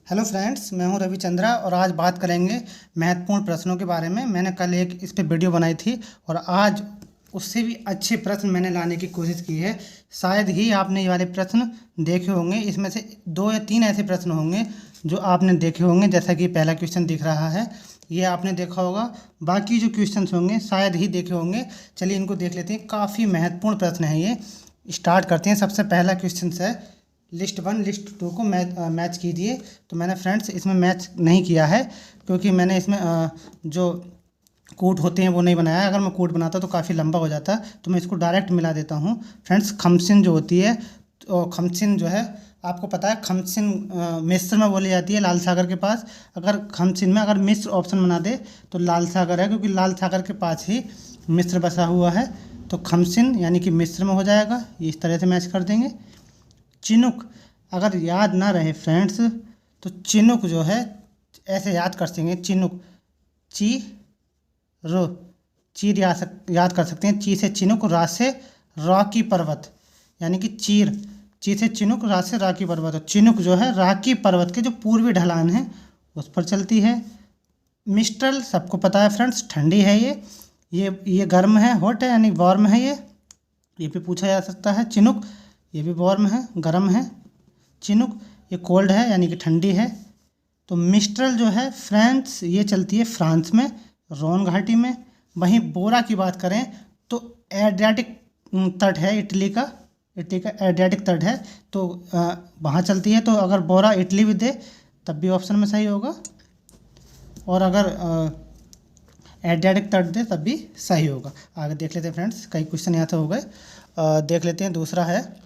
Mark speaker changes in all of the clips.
Speaker 1: Hello friends, मैं हूं रविचंद्रा और आज बात करेंगे महत्वपूर्ण प्रश्नों के बारे में। मैंने कल एक इस पे वीडियो बनाई थी और आज उससे भी अच्छे प्रश्न मैंने लाने की कोशिश की है। शायद ही आपने ये वाले प्रश्न देखे होंगे। इसमें से दो या तीन ऐसे प्रश्न होंगे जो आपने देखे होंगे, जैसा कि पहला क्वेश्चन दिख रहा है, ये आपने देखा होगा। बाकी जो क्वेश्चंस होंगे शायद ही देखे होंगे। चलिए इनको देख लेते हैं। काफ़ी महत्वपूर्ण प्रश्न है ये। स्टार्ट करते हैं। सबसे पहला क्वेश्चन है, लिस्ट वन लिस्ट टू को मैच कीजिए। तो मैंने फ्रेंड्स इसमें मैच नहीं किया है क्योंकि मैंने इसमें जो कोड होते हैं वो नहीं बनाया है। अगर मैं कोड बनाता तो काफ़ी लंबा हो जाता, तो मैं इसको डायरेक्ट मिला देता हूँ। फ्रेंड्स, खमसिन जो होती है, तो खमसिन जो है आपको पता है, खमसिन मिस्र में बोली जाती है, लाल सागर के पास। अगर खमसिन में अगर मिस्र ऑप्शन बना दे तो लाल सागर है, क्योंकि लाल सागर के पास ही मिस्र बसा हुआ है। तो खमसिन यानी कि मिस्र में हो जाएगा। ये इस तरह से मैच कर देंगे। चिनुक अगर याद ना रहे फ्रेंड्स, तो चिनुक जो है ऐसे याद कर सकेंगे। चिनुक, ची रो, चीर याद कर सकते हैं। ची से चिनुक, रा से रॉकी पर्वत, यानी कि चीर। ची से चिनुक, रा से राकी पर्वत। चिनुक जो है राकी पर्वत के जो पूर्वी ढलान है उस पर चलती है। मिस्ट्रल सबको पता है फ्रेंड्स, ठंडी है ये गर्म है, हॉट है यानी वार्म है। ये भी पूछा जा सकता है। चिनुक ये भी वार्म है, गर्म है। चिनुक ये कोल्ड है यानी कि ठंडी है। तो मिस्ट्रल जो है फ्रेंड्स ये चलती है फ्रांस में, रोन घाटी में। वहीं बोरा की बात करें तो एड्रियाटिक तट है इटली का एड्रियाटिक तट है, तो वहाँ चलती है। तो अगर बोरा इटली भी दे तब भी ऑप्शन में सही होगा, और अगर एड्रियाटिक तट दे तब भी सही होगा। आगे देख लेते हैं फ्रेंड्स, कई क्वेश्चन यहाँ से हो गए। देख लेते हैं। दूसरा है,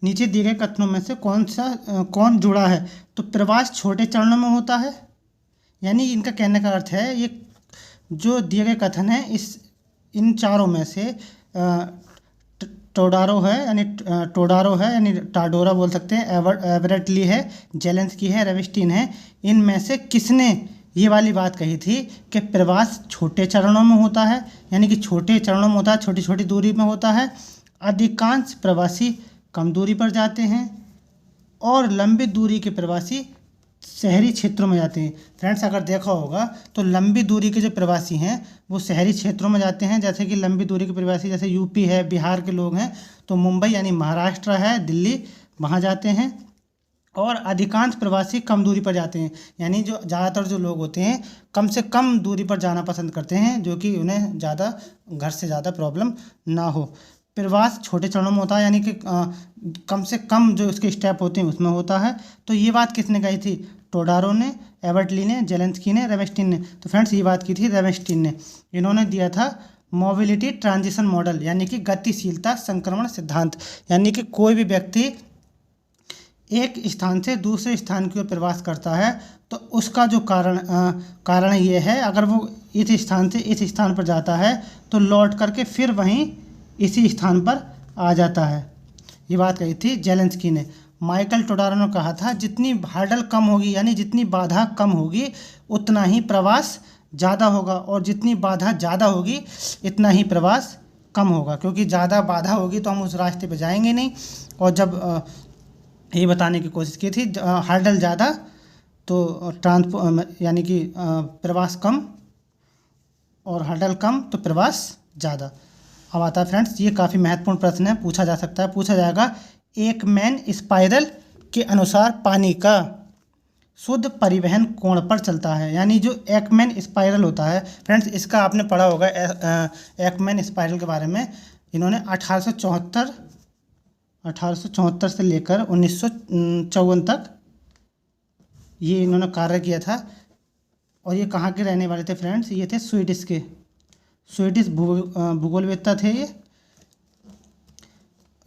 Speaker 1: नीचे दिए गए कथनों में से कौन जुड़ा है? तो प्रवास छोटे चरणों में होता है, यानी इनका कहने का अर्थ है, ये जो दिए गए कथन है इन चारों में से टोडारो है यानी टाडोरा बोल सकते हैं, एवरेटली है, जेलेंस्की है, रेविस्टीन है। इनमें से किसने ये वाली बात कही थी कि प्रवास छोटे चरणों में होता है, यानी कि छोटे चरणों में होता है, छोटी छोटी दूरी में होता है। अधिकांश प्रवासी कम दूरी पर जाते हैं और लंबी दूरी के प्रवासी शहरी क्षेत्रों में जाते हैं। फ्रेंड्स, अगर देखा होगा तो लंबी दूरी के जो प्रवासी हैं वो शहरी क्षेत्रों में जाते हैं। जैसे कि लंबी दूरी के प्रवासी जैसे यूपी है, बिहार के लोग हैं तो मुंबई यानी महाराष्ट्र है, दिल्ली, वहाँ जाते हैं। और अधिकांश प्रवासी कम दूरी पर जाते हैं, यानी जो ज़्यादातर जो लोग होते हैं कम से कम दूरी पर जाना पसंद करते हैं, जो कि उन्हें ज़्यादा घर से ज़्यादा प्रॉब्लम ना हो। प्रवास छोटे चरणों में होता है, यानी कि कम से कम जो इसके स्टेप होते हैं उसमें होता है। तो ये बात किसने कही थी? टोडारो ने, एवर्टली ने, जेलेंस्की ने, रेवेस्टीन ने। तो फ्रेंड्स ये बात की थी रेवेस्टीन ने। इन्होंने दिया था मोबिलिटी ट्रांजिशन मॉडल, यानी कि गतिशीलता संक्रमण सिद्धांत, यानी कि कोई भी व्यक्ति एक स्थान से दूसरे स्थान की ओर प्रवास करता है तो उसका जो कारण ये है, अगर वो इस स्थान से इस स्थान पर जाता है तो लौट करके फिर वहीं इसी स्थान पर आ जाता है। ये बात कही थी जेलेंस्की ने। माइकल टोडारो ने कहा था जितनी हार्डल कम होगी, यानी जितनी बाधा कम होगी उतना ही प्रवास ज़्यादा होगा, और जितनी बाधा ज़्यादा होगी इतना ही प्रवास कम होगा, क्योंकि ज़्यादा बाधा होगी तो हम उस रास्ते पर जाएंगे नहीं। और जब ये बताने की कोशिश की थी हार्डल ज़्यादा तो यानी कि प्रवास कम, और हार्डल कम तो प्रवास ज़्यादा। अब आता है फ्रेंड्स, ये काफ़ी महत्वपूर्ण प्रश्न है, पूछा जा सकता है, पूछा जाएगा। एकमैन स्पाइरल के अनुसार पानी का शुद्ध परिवहन कोण पर चलता है, यानी जो एकमैन स्पाइरल होता है फ्रेंड्स, इसका आपने पढ़ा होगा एकमैन स्पाइरल के बारे में। इन्होंने 1874 से लेकर 1954 तक ये इन्होंने कार्य किया था। और ये कहाँ के रहने वाले थे फ्रेंड्स? ये थे स्वीडिश भूगोलवेत्ता थे ये।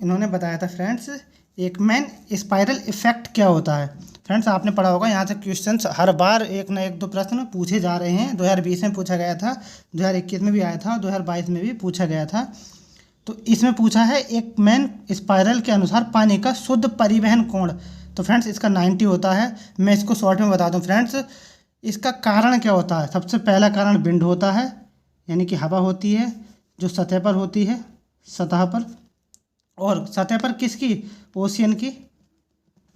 Speaker 1: इन्होंने बताया था फ्रेंड्स एकमैन स्पाइरल इफेक्ट क्या होता है। फ्रेंड्स आपने पढ़ा होगा, यहाँ से क्वेश्चंस हर बार एक ना एक दो प्रश्न पूछे जा रहे हैं। 2020 में पूछा गया था, 2021 में भी आया था, 2022 में भी पूछा गया था। तो इसमें पूछा है एकमैन स्पाइरल के अनुसार पानी का शुद्ध परिवहन कोण। तो फ्रेंड्स इसका 90 होता है। मैं इसको शॉर्ट में बता दूं फ्रेंड्स, इसका कारण क्या होता है? सबसे पहला कारण विंड होता है, यानी कि हवा होती है जो सतह पर होती है, सतह पर। और सतह पर किसकी? ओशियन की,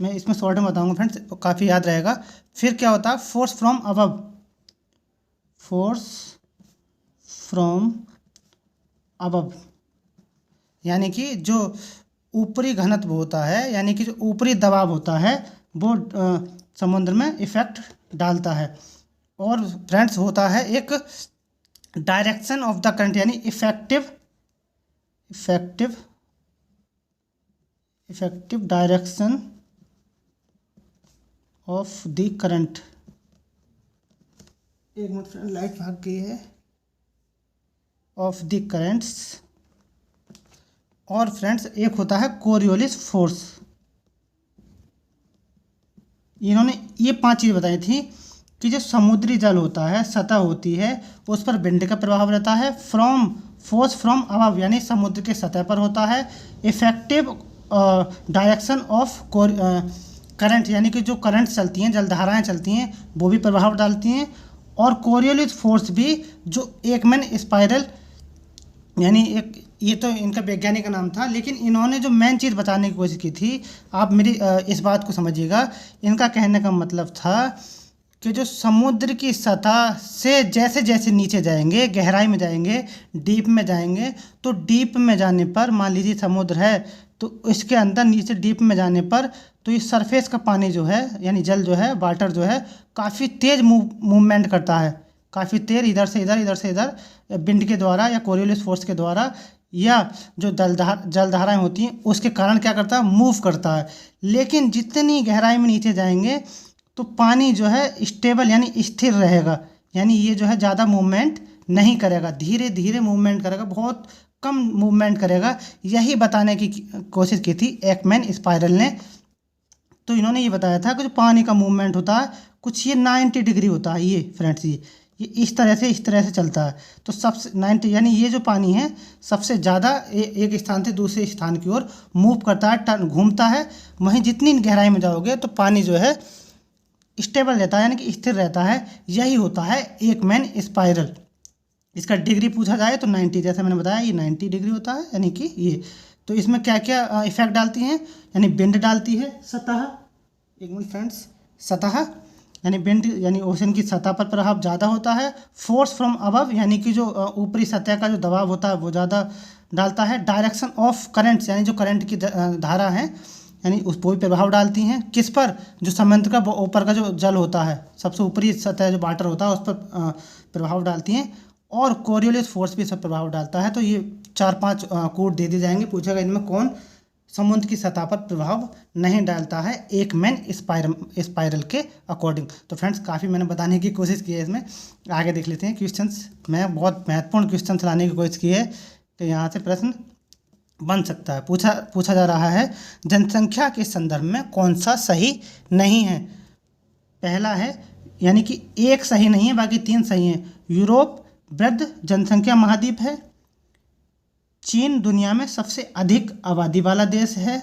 Speaker 1: मैं इसमें शॉर्ट में बताऊंगा फ्रेंड्स, काफ़ी याद रहेगा। फिर क्या होता है, force from above, force from above यानी कि जो ऊपरी घनत्व होता है, यानी कि जो ऊपरी दबाव होता है वो समुद्र में इफेक्ट डालता है। और फ्रेंड्स होता है एक डायरेक्शन ऑफ द करंट, यानी effective direction of the current. एक मिनट फ्रेंड, लाइट भाग गई है। Of the currents. और फ्रेंड्स एक होता है कोरियोलिस फोर्स। इन्होंने ये 5 चीज़ बताई थी कि जो समुद्री जल होता है, सतह होती है, उस पर विंड का प्रभाव रहता है। फोर्स फ्रॉम अबव यानी समुद्र के सतह पर होता है। इफेक्टिव डायरेक्शन ऑफ करंट यानी कि जो करंट चलती हैं, जलधाराएं चलती हैं, वो भी प्रभाव डालती हैं। और कोरियोलिस फोर्स भी, जो एकमैन स्पाइरल यानी एक, ये तो इनका वैज्ञानिक का नाम था, लेकिन इन्होंने जो मेन चीज़ बताने की कोशिश की थी, आप मेरी इस बात को समझिएगा। इनका कहने का मतलब था कि जो समुद्र की सतह से जैसे जैसे नीचे जाएंगे, गहराई में जाएंगे, डीप में जाएंगे, तो डीप में जाने पर, मान लीजिए समुद्र है तो इसके अंदर नीचे डीप में जाने पर, तो इस सरफेस का पानी जो है, यानी जल जो है, वाटर जो है, काफ़ी तेज मूवमेंट करता है, काफ़ी तेज, इधर से इधर, इधर से इधर, विंड के द्वारा या कोरियोलिस फोर्स के द्वारा, या जो जलधाराएं होती हैं उसके कारण क्या करता है, मूव करता है। लेकिन जितनी गहराई में नीचे जाएंगे तो पानी जो है स्टेबल यानी स्थिर रहेगा, यानी ये जो है ज़्यादा मूवमेंट नहीं करेगा, धीरे धीरे मूवमेंट करेगा, बहुत कम मूवमेंट करेगा। यही बताने की कोशिश की थी एकमैन स्पाइरल ने। तो इन्होंने ये बताया था कि जो पानी का मूवमेंट होता है कुछ ये 90 डिग्री होता है। ये फ्रेंड्स ये इस तरह से चलता है। तो सबसे 90 यानी ये जो पानी है सबसे ज़्यादा एक स्थान से दूसरे स्थान की ओर मूव करता है, घूमता है। वहीं जितनी गहराई में जाओगे तो पानी जो है स्टेबल रहता है, यानी कि स्थिर रहता है। यही होता है एकमैन स्पाइरल। इसका डिग्री पूछा जाए तो 90, जैसे मैंने बताया ये 90 डिग्री होता है, यानी कि ये। तो इसमें क्या क्या इफेक्ट डालती हैं, यानी विंड डालती है, सतह, एक मिनट फ्रेंड्स, सतह यानी विंड यानी ओशन की सतह पर प्रभाव ज़्यादा होता है। फोर्स फ्रॉम अबव यानी कि जो ऊपरी सतह का जो दबाव होता है वो ज़्यादा डालता है। डायरेक्शन ऑफ करंट्स यानी जो करंट की धारा है, यानी उस पर भी प्रभाव डालती हैं। किस पर, जो समुद्र का ऊपर का जो जल होता है, सबसे ऊपरी सतह जो वाटर होता है उस पर प्रभाव डालती हैं। और कोरियोलिस फोर्स भी इस पर प्रभाव डालता है। तो ये 4-5 कोड दे दिए जाएंगे, पूछेगा इनमें कौन समुद्र की सतह पर प्रभाव नहीं डालता है एकमैन स्पाइरल के अकॉर्डिंग। तो फ्रेंड्स काफ़ी मैंने बताने की कोशिश की है इसमें। आगे देख लेते हैं क्वेश्चंस। मैं बहुत महत्वपूर्ण क्वेश्चन लाने की कोशिश की है कि यहाँ से प्रश्न बन सकता है। पूछा जा रहा है, जनसंख्या के संदर्भ में कौन सा सही नहीं है। पहला है, यानी कि एक सही नहीं है, बाकी 3 सही हैं। यूरोप वृद्ध जनसंख्या महाद्वीप है। चीन दुनिया में सबसे अधिक आबादी वाला देश है।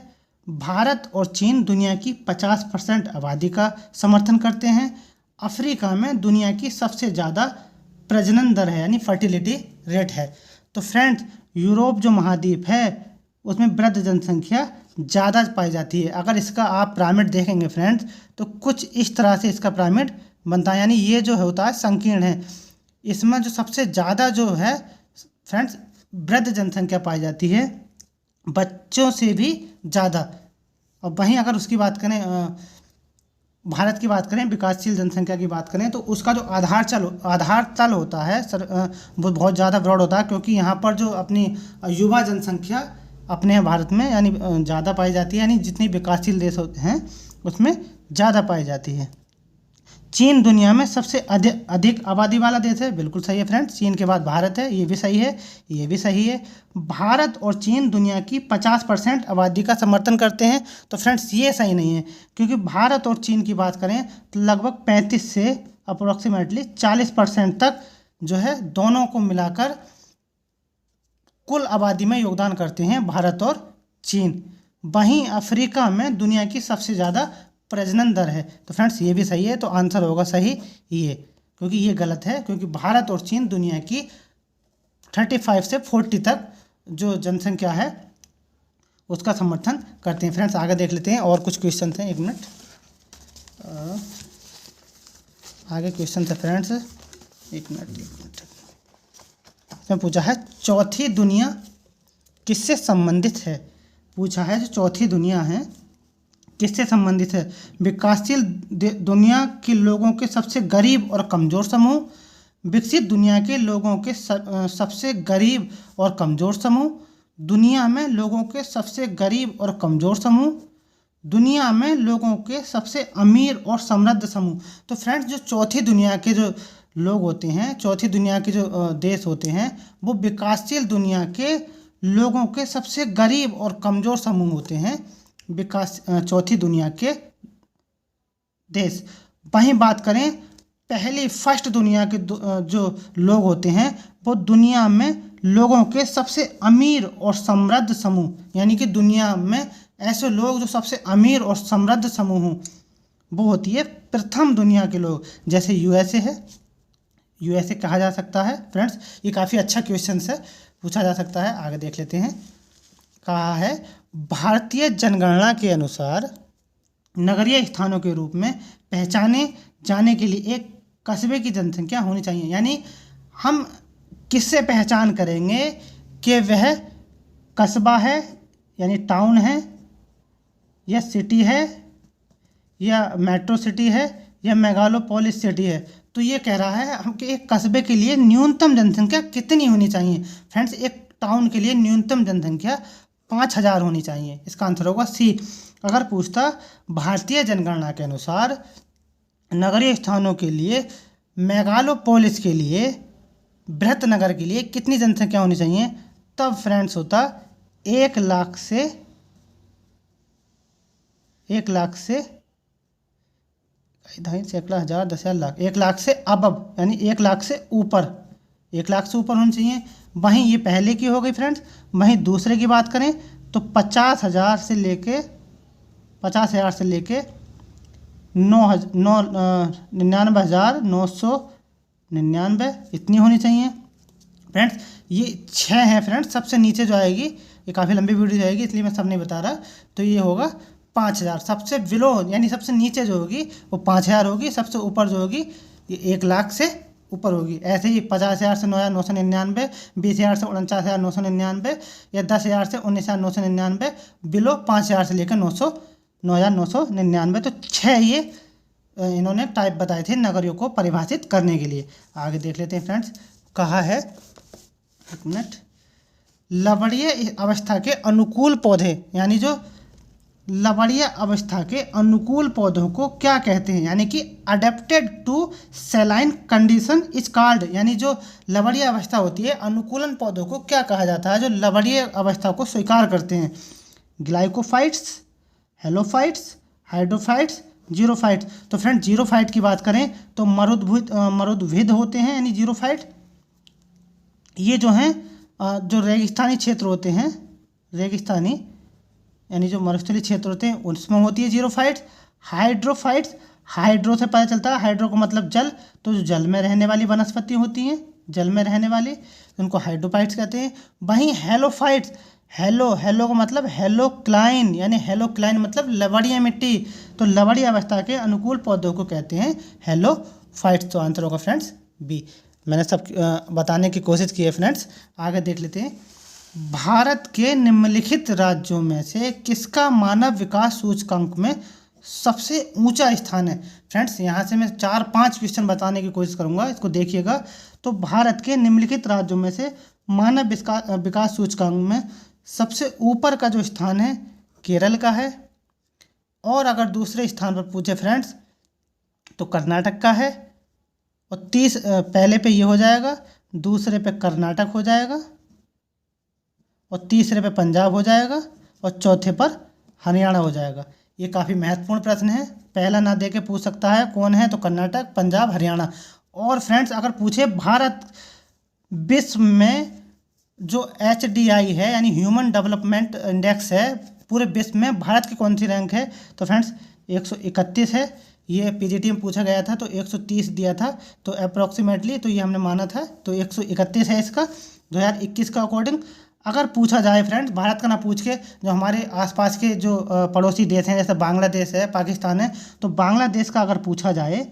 Speaker 1: भारत और चीन दुनिया की 50% आबादी का समर्थन करते हैं। अफ्रीका में दुनिया की सबसे ज़्यादा प्रजनन दर है, यानी फर्टिलिटी रेट है। तो फ्रेंड्स यूरोप जो महाद्वीप है उसमें वृद्ध जनसंख्या ज़्यादा पाई जाती है। अगर इसका आप पिरामिड देखेंगे फ्रेंड्स तो कुछ इस तरह से इसका पिरामिड बनता है, यानी ये जो होता है संकीर्ण है। इसमें जो सबसे ज़्यादा जो है फ्रेंड्स वृद्ध जनसंख्या पाई जाती है, बच्चों से भी ज़्यादा। और वहीं अगर उसकी बात करें, भारत की बात करें, विकासशील जनसंख्या की बात करें, तो उसका जो आधार तल होता है वो बहुत ज़्यादा ब्रॉड होता है, क्योंकि यहाँ पर जो अपनी युवा जनसंख्या अपने भारत में यानी ज़्यादा पाई जाती है, यानी जितनी विकासशील देश होते हैं उसमें ज़्यादा पाई जाती है। चीन दुनिया में सबसे अधिक आबादी वाला देश है, बिल्कुल सही है फ्रेंड्स। चीन के बाद भारत है, ये भी सही है, ये भी सही है। भारत और चीन दुनिया की 50% आबादी का समर्थन करते हैं। तो फ्रेंड्स ये सही नहीं है, क्योंकि भारत और चीन की बात करें तो लगभग 35 से अप्रोक्सीमेटली 40% तक जो है दोनों को मिलाकर कुल आबादी में योगदान करते हैं भारत और चीन। वहीं अफ्रीका में दुनिया की सबसे ज़्यादा प्रजनन दर है। तो फ्रेंड्स ये भी सही है, तो आंसर होगा सही ये, क्योंकि ये गलत है, क्योंकि भारत और चीन दुनिया की 35 से 40 तक जो जनसंख्या है उसका समर्थन करते हैं। फ्रेंड्स आगे देख लेते हैं और कुछ क्वेश्चन हैं। 1 मिनट, आगे क्वेश्चन है फ्रेंड्स। 1 मिनट इसमें पूछा है चौथी दुनिया किससे संबंधित है। पूछा है जो चौथी दुनिया है किससे संबंधित है। विकासशील दुनिया के लोगों के सबसे गरीब और कमज़ोर समूह, विकसित दुनिया के लोगों के सबसे गरीब और कमज़ोर समूह, दुनिया में लोगों के सबसे गरीब और कमज़ोर समूह, दुनिया में लोगों के सबसे अमीर और समृद्ध समूह। तो फ्रेंड्स जो चौथी दुनिया के जो लोग होते हैं, चौथी दुनिया के जो देश होते हैं, वो विकासशील दुनिया के लोगों के सबसे गरीब और कमज़ोर समूह होते हैं, चौथी दुनिया के देश। वहीं बात करें पहली फर्स्ट दुनिया के जो लोग होते हैं, वो दुनिया में लोगों के सबसे अमीर और समृद्ध समूह, यानी कि दुनिया में ऐसे लोग जो सबसे अमीर और समृद्ध समूह हों, वो होती है प्रथम दुनिया के लोग। जैसे यूएसए है, यूएसए कहा जा सकता है। फ्रेंड्स ये काफ़ी अच्छा क्वेश्चन है, पूछा जा सकता है। आगे देख लेते हैं। कहा है भारतीय जनगणना के अनुसार नगरीय स्थानों के रूप में पहचाने जाने के लिए एक कस्बे की जनसंख्या होनी चाहिए। यानी हम किससे पहचान करेंगे कि वह कस्बा है यानी टाउन है, या सिटी है, या मेट्रो सिटी है, या मेगालोपोलिस सिटी है। तो ये कह रहा है हम कि एक कस्बे के लिए न्यूनतम जनसंख्या कितनी होनी चाहिए। फ्रेंड्स एक टाउन के लिए न्यूनतम जनसंख्या 5000 होनी चाहिए। इसका आंसर होगा सी। अगर पूछता भारतीय जनगणना के अनुसार नगरीय स्थानों के लिए, मेगालोपोलिस के लिए, बृहत नगर के लिए कितनी जनसंख्या होनी चाहिए, तब फ्रेंड्स होता 1 लाख से 1 लाख से 10,000, 10,000, लाख, 1 लाख से अबव, यानी 1 लाख से ऊपर, 1 लाख से ऊपर होनी चाहिए। वहीं ये पहले की हो गई फ्रेंड्स। वहीं दूसरे की बात करें तो 50,000 से लेके 99,999 इतनी होनी चाहिए। फ्रेंड्स ये 6 हैं फ्रेंड्स। सबसे नीचे जो आएगी, ये काफ़ी लंबी वीडियो जाएगी इसलिए मैं सब नहीं बता रहा, तो ये होगा 5000। सबसे बिलो यानी सबसे नीचे जो होगी वो 5000 होगी, सबसे ऊपर जो होगी ये 1 लाख से ऊपर होगी। ऐसे ही 50,000 से 9,999, 20,000 से 49,999, या 10,000 से 19,999, बिलो 5,000 से लेकर 9,999। तो 6 ये इन्होंने टाइप बताए थे नगरियों को परिभाषित करने के लिए। आगे देख लेते हैं फ्रेंड्स। कहा है 1 मिनट, लवणीय अवस्था के अनुकूल पौधे, यानी जो लवणीय अवस्था के अनुकूल पौधों को क्या कहते हैं, यानी कि adapted to saline condition is called. यानी जो लवणीय अवस्था होती है, अनुकूलन पौधों को क्या कहा जाता है जो लवणीय अवस्था को स्वीकार करते हैं। ग्लाइकोफाइट्स, हेलोफाइट्स, हाइड्रोफाइट्स, जीरोफाइट्स। तो फ्रेंड जीरोफाइट की बात करें तो मरुद्भिद होते हैं, यानी जीरोफाइट। ये जो हैं जो रेगिस्तानी क्षेत्र होते हैं, रेगिस्तानी यानी जो मरुस्थलीय क्षेत्र होते हैं उसमें होती है जीरोफाइट्स। हाइड्रोफाइट्स, हाइड्रो से पता चलता है, हाइड्रो का मतलब जल, तो जो जल में रहने वाली वनस्पति होती हैं, जल में रहने वाली, उनको हाइड्रोफाइट्स कहते हैं। वहीं हेलोफाइट्स, हेलो का मतलब हेलोक्लाइन, यानी हेलोक्लाइन मतलब लवणीय मिट्टी, तो लवणीय अवस्था के अनुकूल पौधों को कहते हैं हेलोफाइट्स। तो आंसर होगा फ्रेंड्स बी। मैंने सब बताने की कोशिश की है फ्रेंड्स। आगे देख लेते हैं। भारत के निम्नलिखित राज्यों में से किसका मानव विकास सूचकांक में सबसे ऊंचा स्थान है। फ्रेंड्स यहाँ से मैं 4-5 क्वेश्चन बताने की कोशिश करूँगा, इसको देखिएगा। तो भारत के निम्नलिखित राज्यों में से मानव विकास सूचकांक में सबसे ऊपर का जो स्थान है केरल का है, और अगर दूसरे स्थान पर पूछे फ्रेंड्स तो कर्नाटक का है, और पहले पे ये हो जाएगा, दूसरे पे कर्नाटक हो जाएगा, और तीसरे पे पंजाब हो जाएगा, और चौथे पर हरियाणा हो जाएगा। ये काफ़ी महत्वपूर्ण प्रश्न है, पहला ना दे के पूछ सकता है कौन है, तो कर्नाटक, पंजाब, हरियाणा। और फ्रेंड्स अगर पूछे भारत विश्व में जो HDI है यानी ह्यूमन डेवलपमेंट इंडेक्स है, पूरे विश्व में भारत की कौन सी रैंक है, तो फ्रेंड्स 131 है। ये PGT में पूछा गया था तो 130 दिया था, तो अप्रॉक्सीमेटली तो ये हमने माना था, तो 131 है इसका 2021 का अकॉर्डिंग। अगर पूछा जाए फ्रेंड्स, भारत का ना पूछ के जो हमारे आसपास के जो पड़ोसी देश हैं, जैसे बांग्लादेश है, पाकिस्तान है, तो बांग्लादेश का अगर पूछा जाए,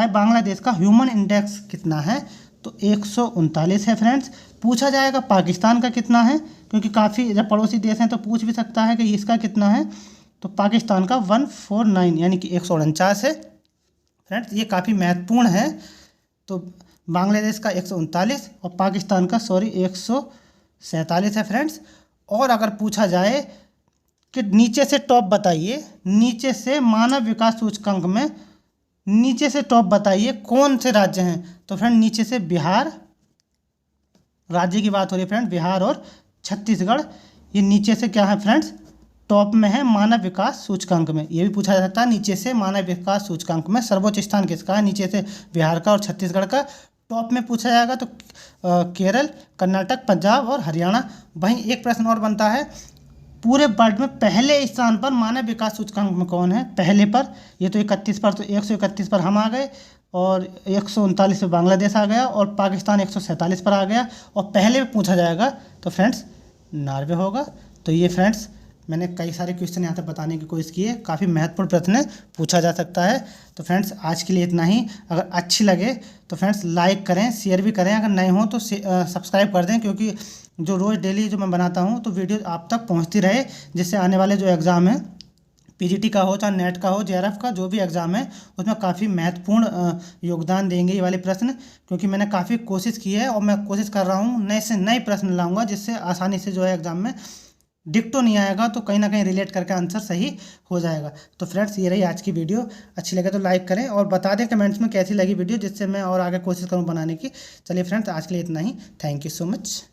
Speaker 1: बांग्लादेश का ह्यूमन इंडेक्स कितना है, तो 139 है फ्रेंड्स। पूछा जाएगा पाकिस्तान का कितना है, क्योंकि काफ़ी जब पड़ोसी देश हैं तो पूछ भी सकता है कि इसका कितना है, तो पाकिस्तान का 149 यानी कि 149 है फ्रेंड्स। ये काफ़ी महत्वपूर्ण है। तो बांग्लादेश का 139 और पाकिस्तान का 147 है फ्रेंड्स। और अगर पूछा जाए कि नीचे से टॉप बताइए, नीचे से मानव विकास सूचकांक में नीचे से टॉप बताइए कौन से राज्य हैं, तो फ्रेंड नीचे से बिहार, राज्य की बात हो रही है फ्रेंड, बिहार और छत्तीसगढ़, ये नीचे से क्या है फ्रेंड्स, टॉप में है मानव विकास सूचकांक में। ये भी पूछा जा सकता है नीचे से मानव विकास सूचकांक में सर्वोच्च स्थान किसका है, नीचे से बिहार का और छत्तीसगढ़ का। टॉप में पूछा जाएगा तो केरल, कर्नाटक, पंजाब और हरियाणा। वहीं एक प्रश्न और बनता है, पूरे वर्ल्ड में पहले स्थान पर मानव विकास सूचकांक में कौन है, पहले पर, ये तो 31 पर, तो 131 पर हम आ गए और 139 पे बांग्लादेश आ गया और पाकिस्तान 147 पर आ गया। और पहले पूछा जाएगा तो फ्रेंड्स नॉर्वे होगा। तो ये फ्रेंड्स मैंने कई सारे क्वेश्चन यहाँ तक बताने की कोशिश की है, काफ़ी महत्वपूर्ण प्रश्न पूछा जा सकता है। तो फ्रेंड्स आज के लिए इतना ही। अगर अच्छी लगे तो फ्रेंड्स लाइक करें, शेयर भी करें, अगर नए हो तो सब्सक्राइब कर दें, क्योंकि जो रोज़ डेली जो मैं बनाता हूँ तो वीडियो आप तक पहुँचती रहे, जिससे आने वाले जो एग्ज़ाम है, पीजीटी का हो चाहे नेट का हो, जेआरएफ का जो भी एग्ज़ाम है, उसमें काफ़ी महत्वपूर्ण योगदान देंगे ये वाले प्रश्न। क्योंकि मैंने काफ़ी कोशिश की है और मैं कोशिश कर रहा हूँ नए से नए प्रश्न लाऊंगा, जिससे आसानी से जो है एग्ज़ाम में डिक्टो नहीं आएगा, तो कहीं ना कहीं रिलेट करके आंसर सही हो जाएगा। तो फ्रेंड्स ये रही आज की वीडियो। अच्छी लगे तो लाइक करें और बता दें कमेंट्स में कैसी लगी वीडियो, जिससे मैं और आगे कोशिश करूँ बनाने की। चलिए फ्रेंड्स आज के लिए इतना ही। Thank you so much.